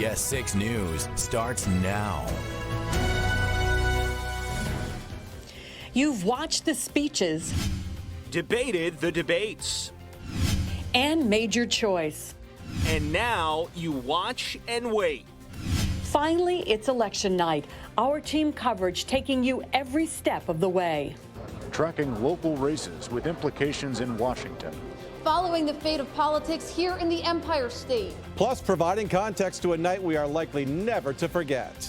CBS 6 News starts now. You've watched the speeches, debated the debates, and made your choice. and now you watch and wait. Finally, it's election night. Our team coverage taking you every step of the way. Tracking local races with implications in Washington. Following the fate of politics here in the Empire State. Plus, providing context to a night we are likely never to forget.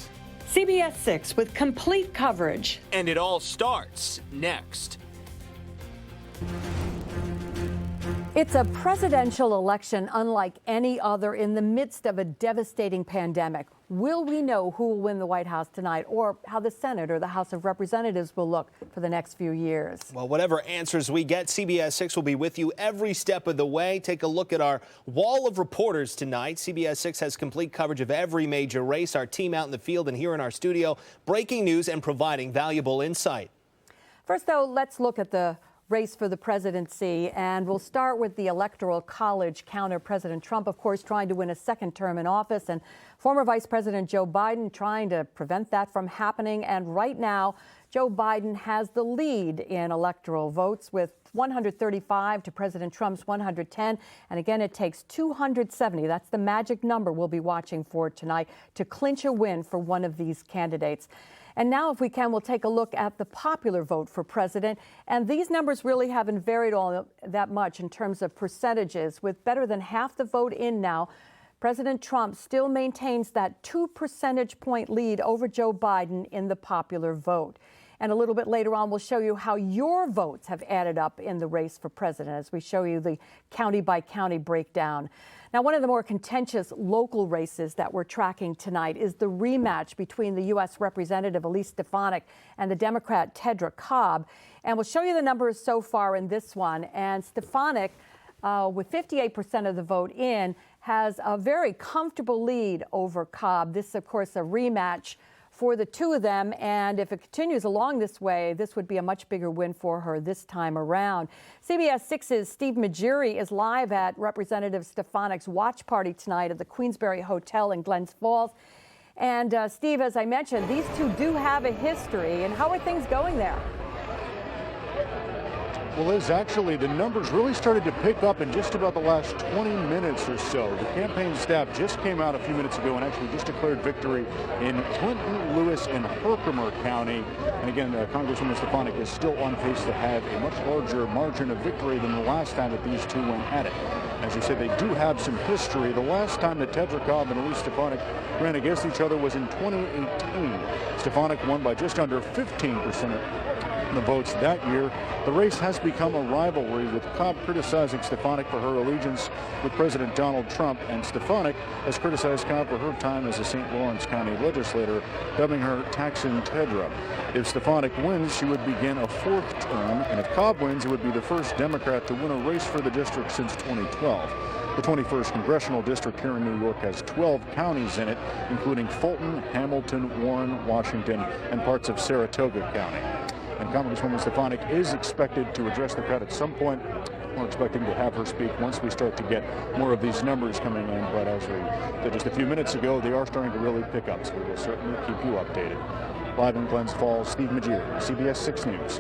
CBS 6 with complete coverage. And it all starts next. It's a presidential election unlike any other in the midst of a devastating pandemic. Will we know who will win the White House tonight, or how the Senate or the House of Representatives will look for the next few years? Well, whatever answers we get, CBS 6 will be with you every step of the way. Take a look at our wall of reporters tonight. CBS 6 has complete coverage of every major race. Our team out in the field and here in our studio, breaking news and providing valuable insight. First, though, let's look at the race for the presidency, and we'll start with the Electoral College counter. President Trump, of course, trying to win a second term in office, and former Vice President Joe Biden trying to prevent that from happening. And right now, Joe Biden has the lead in electoral votes with 135 to President Trump's 110. And again, it takes 270. That's the magic number we'll be watching for tonight to clinch a win for one of these candidates. And now, if we can, we'll take a look at the popular vote for president. And these numbers really haven't varied all that much in terms of percentages. With better than half the vote in now, President Trump still maintains that 2 percentage point lead over Joe Biden in the popular vote. And a little bit later on, we'll show you how your votes have added up in the race for president as we show you the county by county breakdown. Now, one of the more contentious local races that we're tracking tonight is the rematch between the U.S. Representative Elise Stefanik and the Democrat Tedra Cobb. And we'll show you the numbers so far in this one. And Stefanik, with 58% of the vote in, has a very comfortable lead over Cobb. This, of course, a rematch for the two of them, and if it continues along this way, this would be a much bigger win for her this time around. CBS 6's Steve Majiri is live at Representative Stefanik's watch party tonight at the Queensberry Hotel in Glens Falls. And Steve, as I mentioned, these two do have a history, and how are things going there? Well, Liz, actually, the numbers really started to pick up in just about the last 20 minutes or so. The campaign staff just came out a few minutes ago and actually just declared victory in Clinton, Lewis, and Herkimer County. And again, Congresswoman Stefanik is still on pace to have a much larger margin of victory than the last time that these two went at it. As you said, they do have some history. The last time that Tedra Cobb and Elise Stefanik ran against each other was in 2018. Stefanik won by just under 15% the votes that year. The race has become a rivalry, with Cobb criticizing Stefanik for her allegiance with President Donald Trump, and Stefanik has criticized Cobb for her time as a St. Lawrence County legislator, dubbing her Taxing Tedra. If Stefanik wins, she would begin a fourth term, and if Cobb wins, it would be the first Democrat to win a race for the district since 2012. The 21st Congressional District here in New York has 12 counties in it, including Fulton, Hamilton, Warren, Washington, and parts of Saratoga County. And Congresswoman Stefanik is expected to address the crowd at some point. We're expecting to have her speak once we start to get more of these numbers coming in. But as we did just a few minutes ago, they are starting to really pick up. So we will certainly keep you updated. Live in Glens Falls, Steve Majiri, CBS 6 News.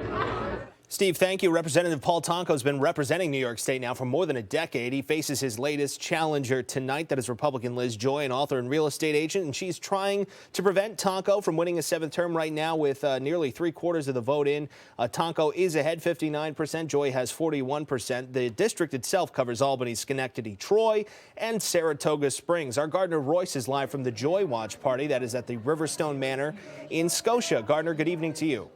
Steve, thank you. Representative Paul Tonko has been representing New York State now for more than a decade. He faces his latest challenger tonight. That is Republican Liz Joy, an author and real estate agent, and she's trying to prevent Tonko from winning a seventh term right now with nearly 3/4 of the vote in. Tonko is ahead 59%. Joy has 41%. The district itself covers Albany, Schenectady, Troy, and Saratoga Springs. Our Gardner Royce is live from the Joy Watch Party. That is at the Riverstone Manor in Scotia. Gardner, good evening to you.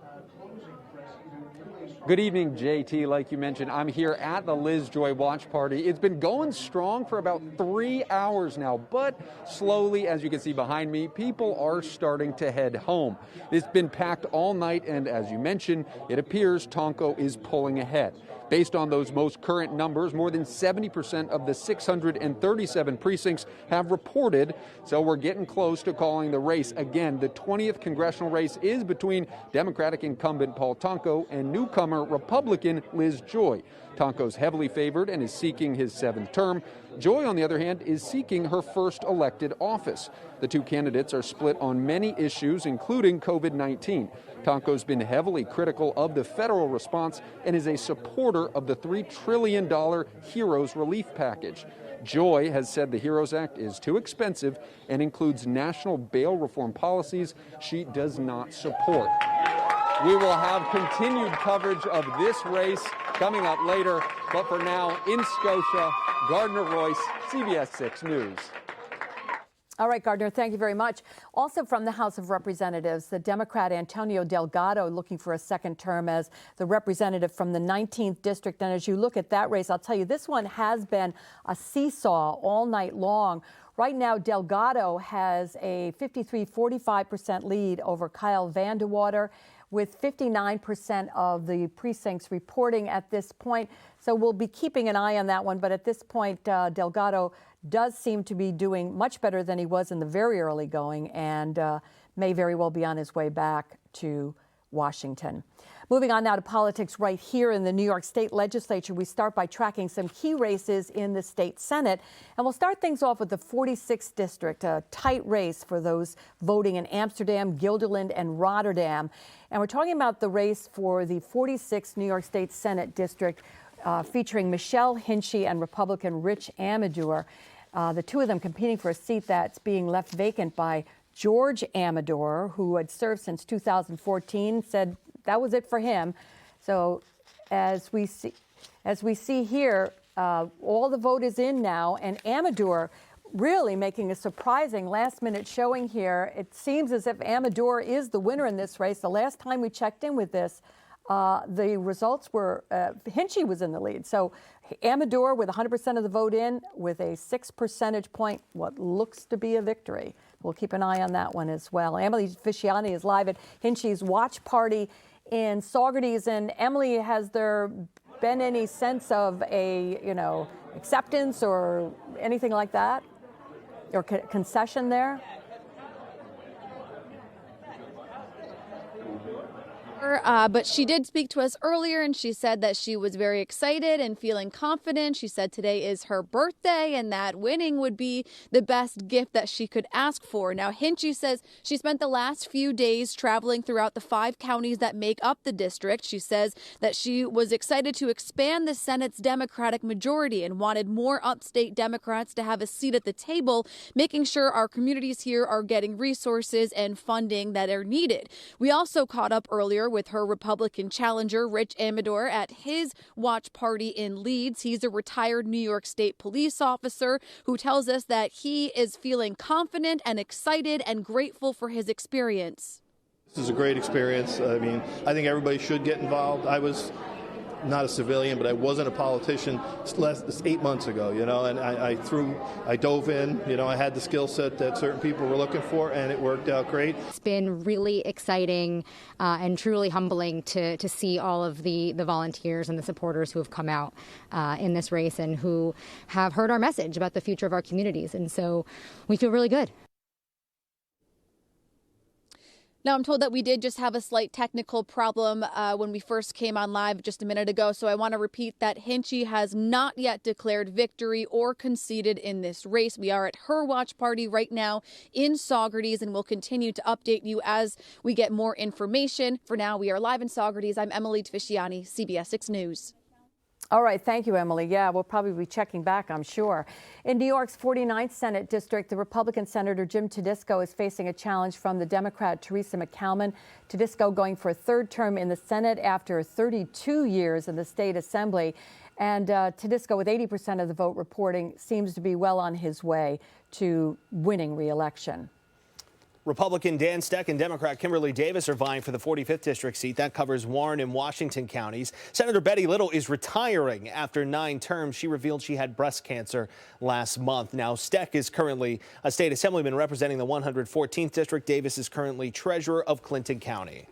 Good evening, JT. Like you mentioned, I'm here at the Liz Joy Watch Party. It's been going strong for about 3 hours now, but slowly, as you can see behind me, people are starting to head home. It's been packed all night, and as you mentioned, it appears Tonko is pulling ahead. Based on those most current numbers, more than 70% of the 637 precincts have reported, so we're getting close to calling the race. Again, the 20th congressional race is between Democratic incumbent Paul Tonko and newcomer Republican Liz Joy. Tonko's heavily favored and is seeking his 7th term. Joy, on the other hand, is seeking her first elected office. The two candidates are split on many issues, including COVID-19. Tonko's been heavily critical of the federal response and is a supporter of the $3 trillion Heroes Relief Package. Joy has said the HEROES Act is too expensive and includes national bail reform policies she does not support. We will have continued coverage of this race coming up later, but for now, in Scotia, Gardner Royce, CBS 6 News. All right, Gardner, thank you very much. Also from the House of Representatives, the Democrat Antonio Delgado looking for a second term as the representative from the 19th district. And as you look at that race, I'll tell you, this one has been a seesaw all night long. Right now, Delgado has a 53-45% lead over Kyle Vandewater, with 59% of the precincts reporting at this point. So we'll be keeping an eye on that one. But at this point, Delgado does seem to be doing much better than he was in the very early going, and may very well be on his way back to Washington. Moving on now to politics right here in the New York State Legislature. We start by tracking some key races in the state Senate. And we'll start things off with the 46th district, a tight race for those voting in Amsterdam, Guilderland, and Rotterdam. And we're talking about the race for the 46th New York State Senate district, featuring Michelle Hinchey and Republican Rich Amador. The two of them competing for a seat that's being left vacant by George Amador, who had served since 2014, said that was it for him. So as we see here, all the vote is in now, and Amador really making a surprising last-minute showing here. It seems as if Amador is the winner in this race. The last time we checked in with this, the results were Hinchey was in the lead. So Amador with 100% of the vote in, with a 6 percentage point, what looks to be a victory. We'll keep an eye on that one as well. Emily Fisciani is live at Hinchey's watch party in Saugerties. And Emily, has there been any sense of a, acceptance or anything like that? Or concession there? But she did speak to us earlier, and she said that she was very excited and feeling confident. She said today is her birthday and that winning would be the best gift that she could ask for. Now, Hinchey says she spent the last few days traveling throughout the 5 counties that make up the district. She says that she was excited to expand the Senate's Democratic majority and wanted more upstate Democrats to have a seat at the table, making sure our communities here are getting resources and funding that are needed. We also caught up earlier with her Republican challenger, Rich Amador, at his watch party in Leeds. He's a retired New York State police officer who tells us that he is feeling confident and excited and grateful for his experience. This is a great experience. I mean, I think everybody should get involved. I was not a civilian, but I wasn't a politician 8 months ago, and I dove in, I had the skill set that certain people were looking for, and it worked out great. It's been really exciting and truly humbling to see all of the volunteers and the supporters who have come out in this race and who have heard our message about the future of our communities. And so we feel really good. Now, I'm told that we did just have a slight technical problem when we first came on live just a minute ago. So I want to repeat that Hinchey has not yet declared victory or conceded in this race. We are at her watch party right now in Saugerties, and we'll continue to update you as we get more information. For now, we are live in Saugerties. I'm Emily Fisciani, CBS 6 News. All right. Thank you, Emily. Yeah, we'll probably be checking back, I'm sure. In New York's 49th Senate District, the Republican Senator Jim Tedisco is facing a challenge from the Democrat Teresa McCalman. Tedisco going for a 3rd term in the Senate after 32 years in the state assembly. And Tedisco, with 80% of the vote reporting, seems to be well on his way to winning re-election. Republican Dan Steck and Democrat Kimberly Davis are vying for the 45th district seat. That covers Warren and Washington counties. Senator Betty Little is retiring after 9 terms. She revealed she had breast cancer last month. Now, Steck is currently a state assemblyman representing the 114th district. Davis is currently treasurer of Clinton County.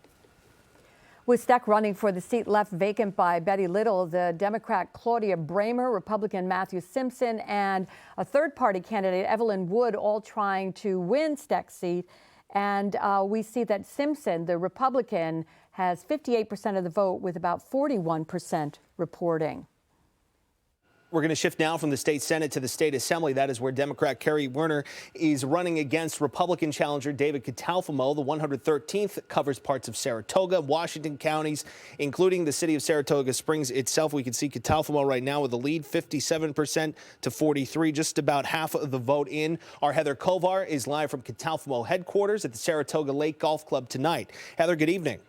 With Steck running for the seat left vacant by Betty Little, the Democrat Claudia Bramer, Republican Matthew Simpson, and a third-party candidate, Evelyn Wood, all trying to win Steck's seat. And we see that Simpson, the Republican, has 58% of the vote with about 41% reporting. We're going to shift now from the state Senate to the state Assembly. That is where Democrat Kerry Werner is running against Republican challenger David Catalfamo. The 113th covers parts of Saratoga, Washington counties, including the city of Saratoga Springs itself. We can see Catalfamo right now with a lead, 57% to 43, just about half of the vote in. Our Heather Kovar is live from Catalfamo headquarters at the Saratoga Lake Golf Club tonight. Heather, good evening.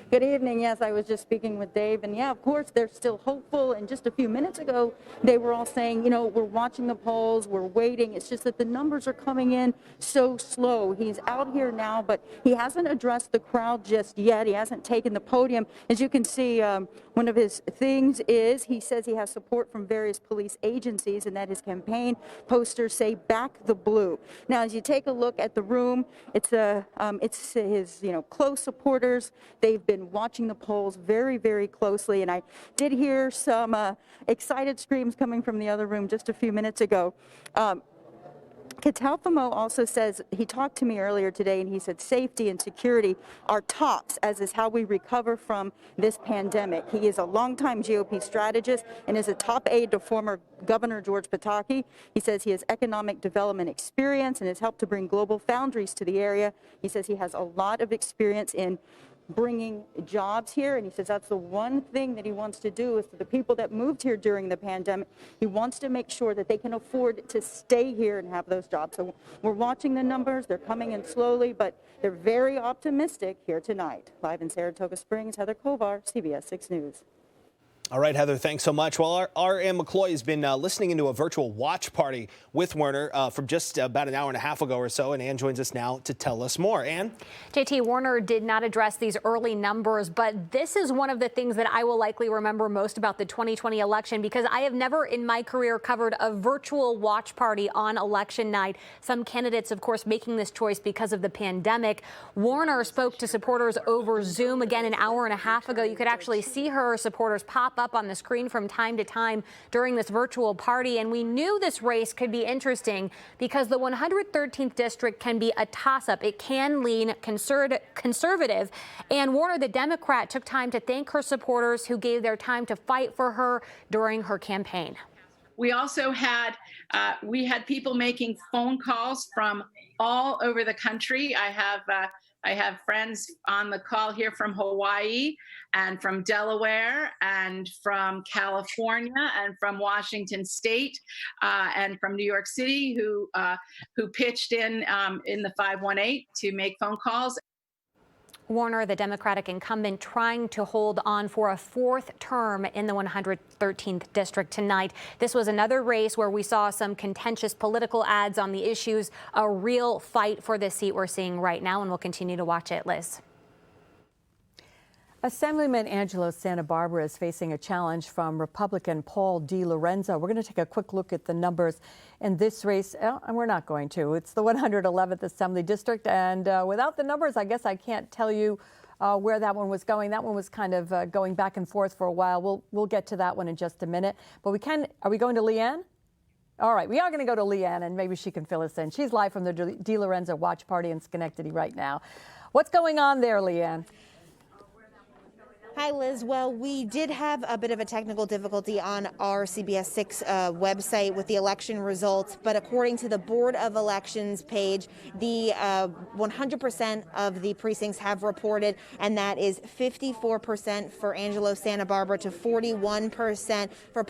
Good evening. Yes, I was just speaking with Dave, and yeah, of course, they're still hopeful. And just a few minutes ago, they were all saying, you know, we're watching the polls, we're waiting. It's just that the numbers are coming in so slow. He's out here now, but he hasn't addressed the crowd just yet. He hasn't taken the podium. As you can see, one of his things is he says he has support from various police agencies and that his campaign posters say "Back the Blue." Now, as you take a look at the room, it's his close supporters. They've been watching the polls very, very closely, and I did hear some excited screams coming from the other room just a few minutes ago. Catalfamo also says, he talked to me earlier today, and he said safety and security are tops, as is how we recover from this pandemic. He is a longtime GOP strategist and is a top aide to former Governor George Pataki. He says he has economic development experience and has helped to bring global foundries to the area. He says he has a lot of experience in bringing jobs here, and he says that's the one thing that he wants to do is for the people that moved here during the pandemic, he wants to make sure that they can afford to stay here and have those jobs. So we're watching the numbers. They're coming in slowly, but they're very optimistic here tonight. Live in Saratoga Springs, Heather Kovar, CBS 6 News. All right, Heather, thanks so much. Well, our Ann McCloy has been listening into a virtual watch party with Werner from just about an hour and a half ago or so, and Ann joins us now to tell us more. Ann? JT, Werner did not address these early numbers, but this is one of the things that I will likely remember most about the 2020 election, because I have never in my career covered a virtual watch party on election night. Some candidates, of course, making this choice because of the pandemic. Werner spoke to supporters over Zoom again an hour and a half ago. You could actually see her supporters pop up on the screen from time to time during this virtual party. And we knew this race could be interesting because the 113th district can be a toss-up. It can lean conservative. And Werner, the Democrat, took time to thank her supporters who gave their time to fight for her during her campaign. We also had people making phone calls from all over the country. I have friends on the call here from Hawaii and from Delaware and from California and from Washington State and from New York City who pitched in the 518 to make phone calls. Werner, the Democratic incumbent, trying to hold on for a fourth term in the 113th district tonight. This was another race where we saw some contentious political ads on the issues, a real fight for this seat we're seeing right now, and we'll continue to watch it. Liz. Assemblyman Angelo Santa Barbara is facing a challenge from Republican Paul DiLorenzo. We're going to take a quick look at the numbers in this race, and we're not going to. It's the 111th Assembly District, and without the numbers, I guess I can't tell you where that one was going. That one was kind of going back and forth for a while. We'll get to that one in just a minute. But are we going to Leanne? All right, we are going to go to Leanne, and maybe she can fill us in. She's live from the DiLorenzo Watch Party in Schenectady right now. What's going on there, Leanne? Hi, Liz. Well, we did have a bit of a technical difficulty on our CBS 6 website with the election results, but according to the Board of Elections page, the 100% of the precincts have reported, and that is 54% for Angelo Santa Barbara to 41% for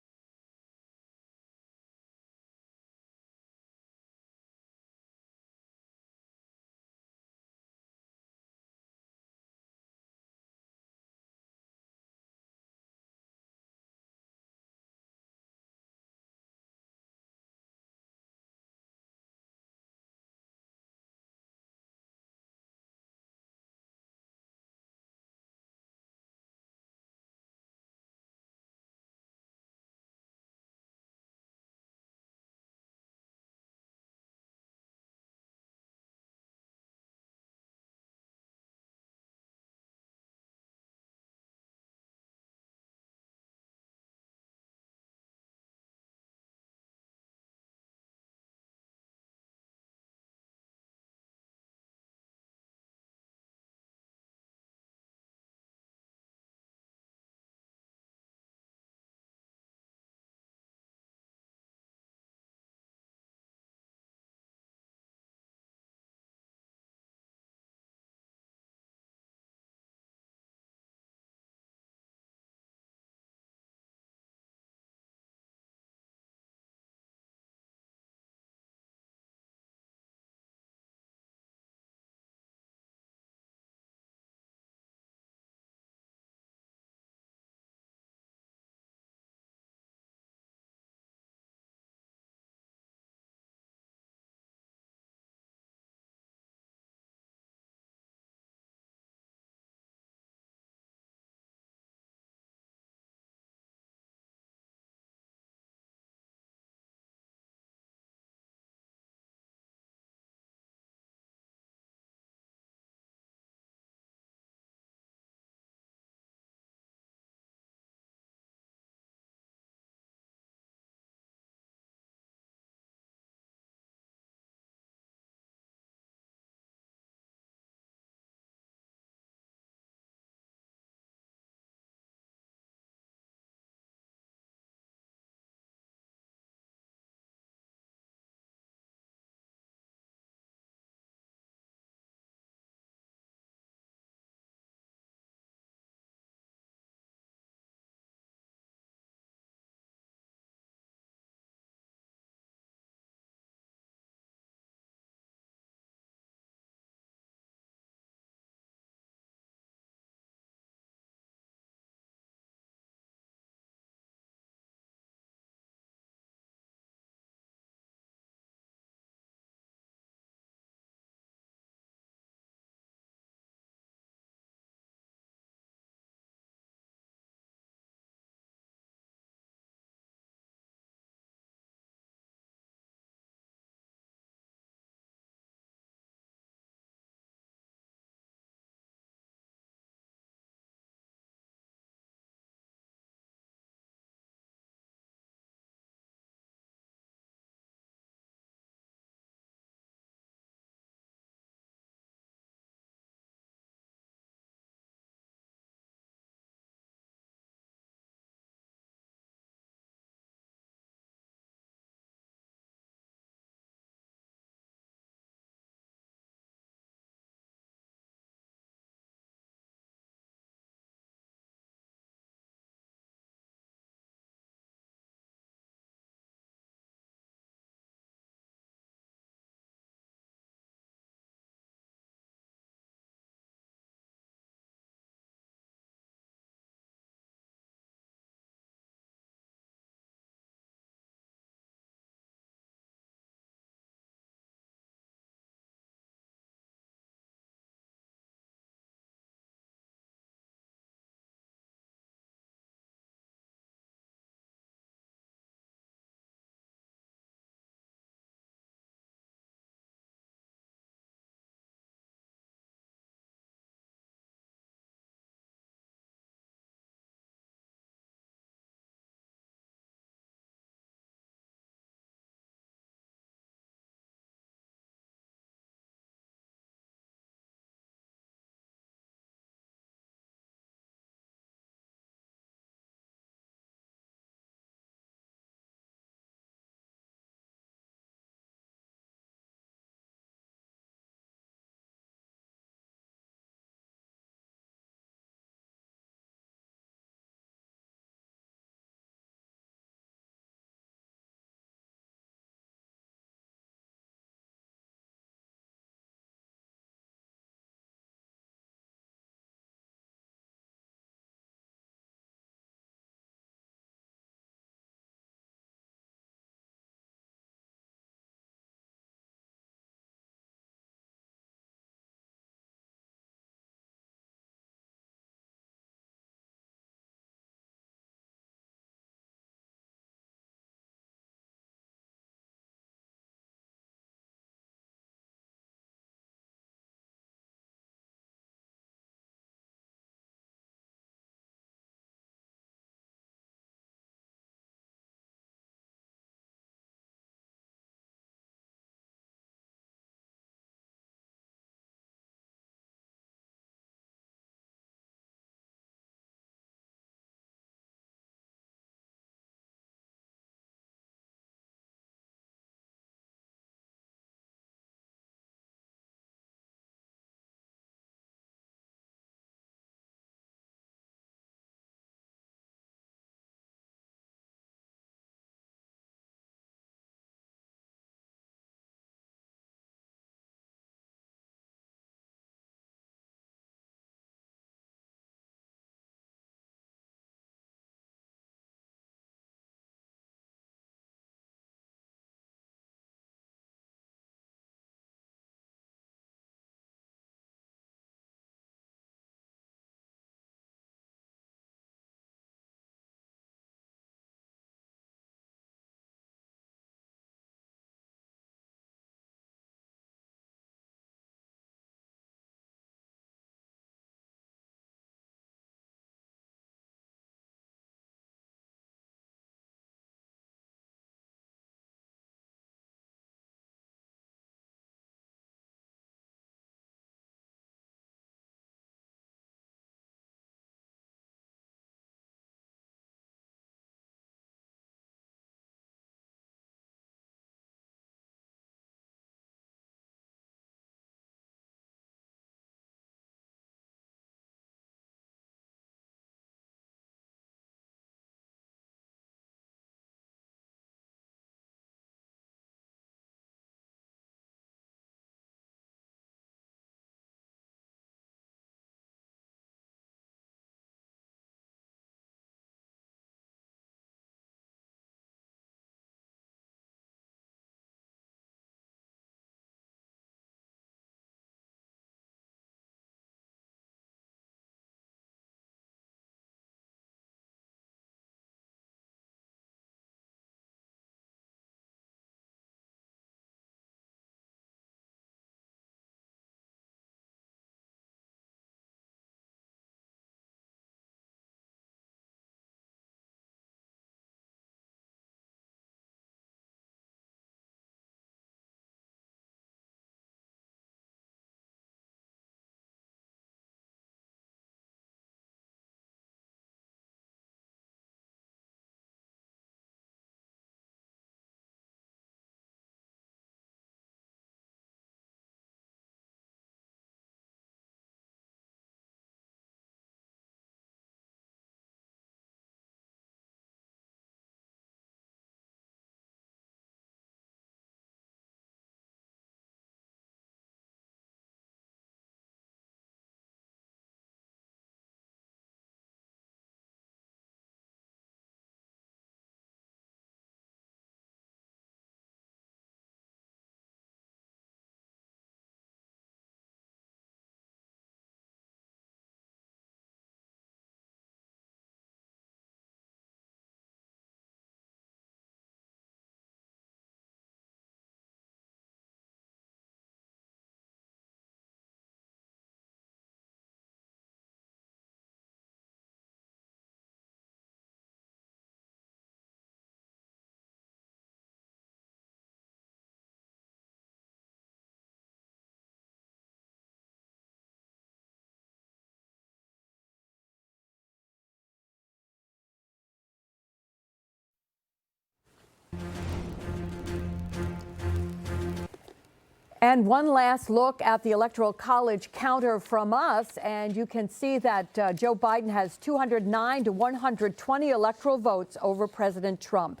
And one last look at the Electoral College counter from us, and you can see that Joe Biden has 209 to 120 electoral votes over President Trump.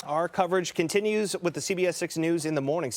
Our coverage continues with the CBS 6 News in the morning.